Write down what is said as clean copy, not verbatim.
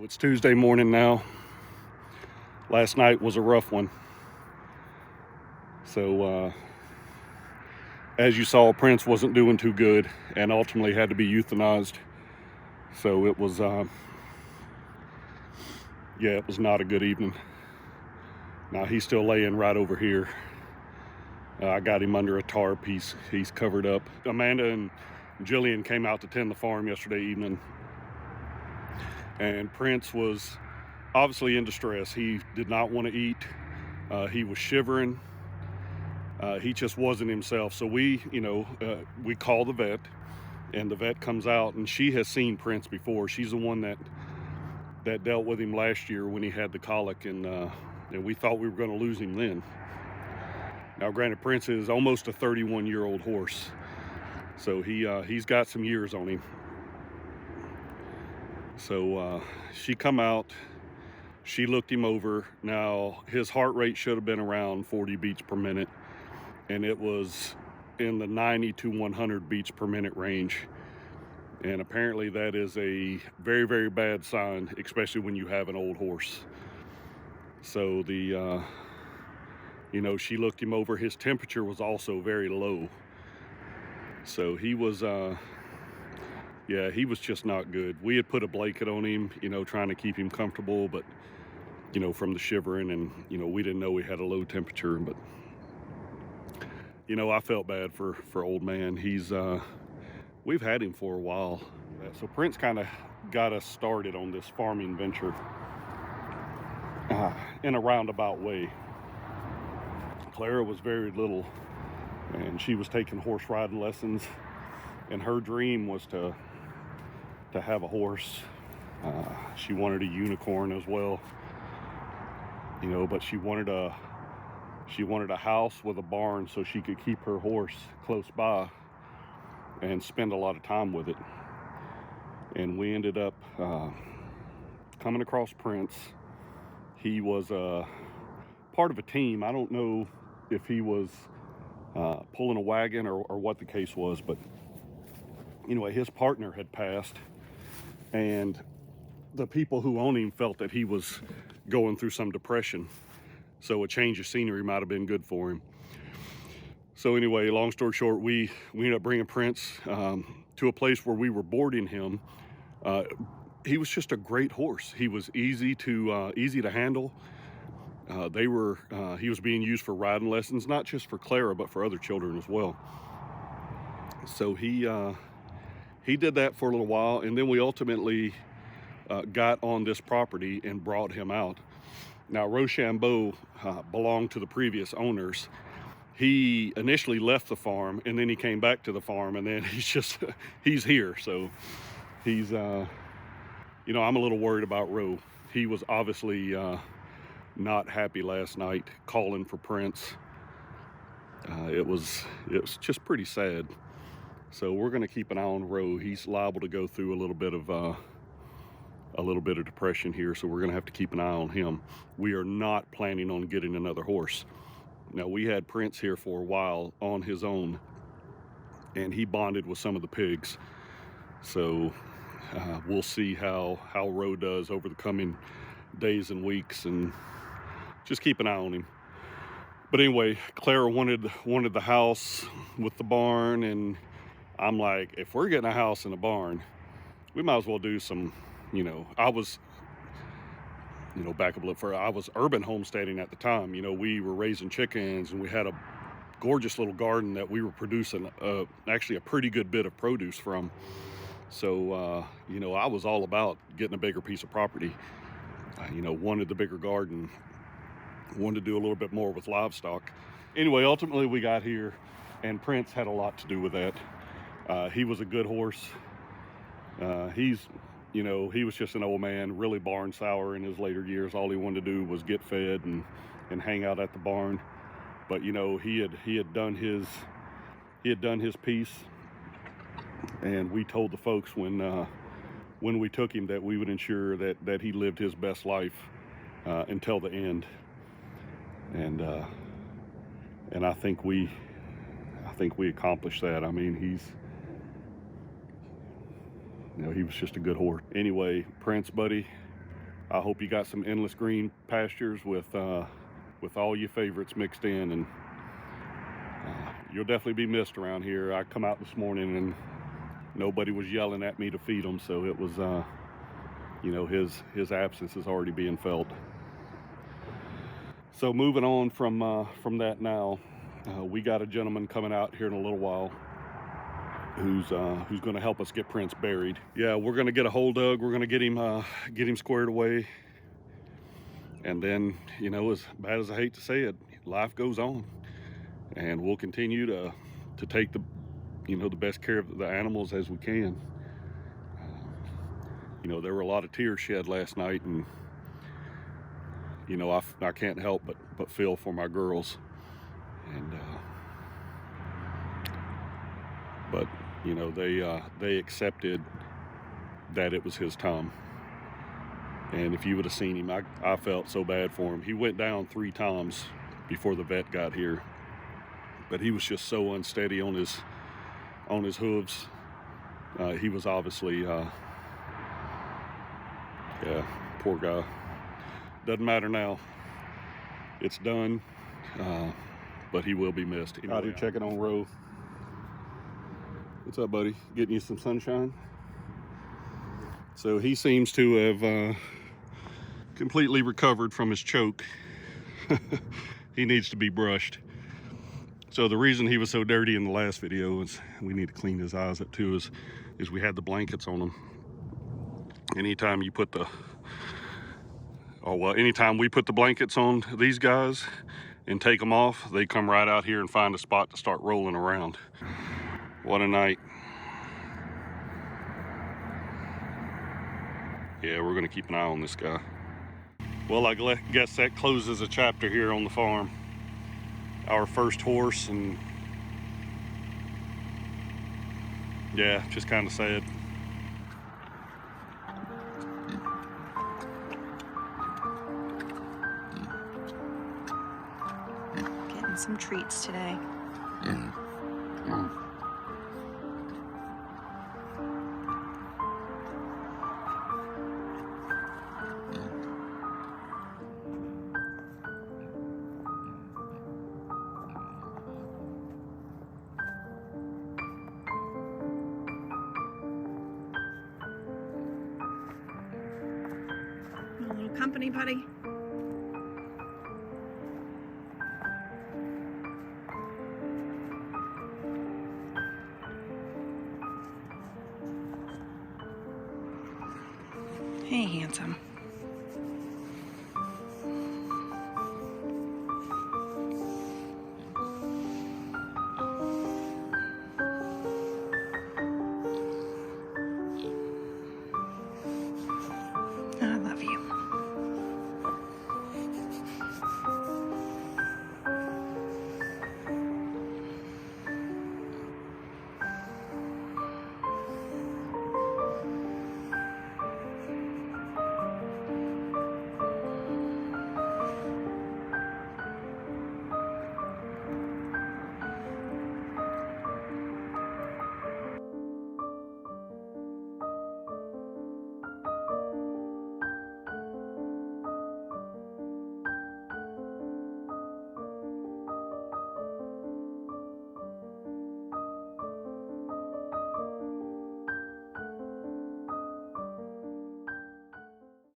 It's Tuesday morning now. Last night was a rough one. So as you saw, Prince wasn't doing too good and ultimately had to be euthanized. So it was it was not a good evening. Now he's still laying right over here. I got him under a tarp. He's covered up. Amanda and Jillian came out to tend the farm yesterday evening, and Prince was obviously in distress. He did not want to eat. He was shivering. He just wasn't himself. So we call the vet, and the vet comes out, and she has seen Prince before. She's the one that dealt with him last year when he had the colic, and we thought we were going to lose him then. Now, granted, Prince is almost a 31-year-old horse, so he's got some years on him. So she come out, she looked him over. Now, his heart rate should have been around 40 beats per minute, and it was in the 90 to 100 beats per minute range. And apparently that is a very, very bad sign, especially when you have an old horse. So she looked him over. His temperature was also very low. So he was, he was just not good. We had put a blanket on him, trying to keep him comfortable, but, from the shivering, and, we didn't know he had a low temperature, but, I felt bad for old man. We've had him for a while. So Prince kind of got us started on this farming venture in a roundabout way. Clara was very little, and she was taking horse riding lessons, and her dream was to have a horse. She wanted a unicorn as well, but she wanted a house with a barn so she could keep her horse close by and spend a lot of time with it. And we ended up coming across Prince. He was part of a team. I don't know if he was pulling a wagon or what the case was, but anyway, his partner had passed, and the people who own him felt that he was going through some depression, so a change of scenery might have been good for him. So anyway, long story short, we ended up bringing Prince to a place where we were boarding him. He was just a great horse. He was easy to handle. He was being used for riding lessons, not just for Clara, but for other children as well. So he did that for a little while, and then we ultimately got on this property and brought him out. Now, Rochambeau belonged to the previous owners. He initially left the farm, and then he came back to the farm, and then he's here. So he's, I'm a little worried about Ro. He was obviously not happy last night, calling for Prince. It was just pretty sad. So we're going to keep an eye on Ro. He's liable to go through a little bit of depression here, so we're going to have to keep an eye on him. We are not planning on getting another horse. Now, we had Prince here for a while on his own, and he bonded with some of the pigs. So we'll see how Ro does over the coming days and weeks, and just keep an eye on him. But anyway, Clara wanted the house with the barn, and I'm like, if we're getting a house and a barn, we might as well do some, I was urban homesteading at the time. We were raising chickens, and we had a gorgeous little garden that we were producing actually a pretty good bit of produce from. So, I was all about getting a bigger piece of property. Wanted the bigger garden, wanted to do a little bit more with livestock. Anyway, ultimately we got here, and Prince had a lot to do with that. He was a good horse. He was just an old man, really barn sour in his later years. All he wanted to do was get fed and hang out at the barn. But he had done his piece, and we told the folks when we took him that we would ensure that he lived his best life until the end. And I think we accomplished that. I mean, he was just a good horse. Anyway, Prince, buddy, I hope you got some endless green pastures with all your favorites mixed in, and you'll definitely be missed around here. I come out this morning and nobody was yelling at me to feed them, so it was, you know, his absence is already being felt. So moving on from that now, we got a gentleman coming out here in a little while who's going to help us get Prince buried. Yeah, we're going to get a hole dug. We're going to get him squared away. And then, you know, as bad as I hate to say it, life goes on, and we'll continue to take the, you know, the best care of the animals as we can. You know, there were a lot of tears shed last night, and you know, I can't help but feel for my girls. And but you know, they accepted that it was his time. And if you would have seen him, I felt so bad for him. He went down 3 times before the vet got here, but he was just so unsteady on his hooves. He was obviously, yeah, poor guy. Doesn't matter now. It's done, but he will be missed. Anyway, out here checking on Ro. What's up, buddy? Getting you some sunshine? So he seems to have completely recovered from his choke. He needs to be brushed. So the reason he was so dirty in the last video is, we need to clean his eyes up too, is we had the blankets on him. Anytime you put anytime we put the blankets on these guys and take them off, they come right out here and find a spot to start rolling around. What a night. Yeah, we're gonna keep an eye on this guy. Well, I guess that closes a chapter here on the farm. Our first horse, and yeah, just kind of sad. Getting some treats today. A little company, buddy. Hey, handsome.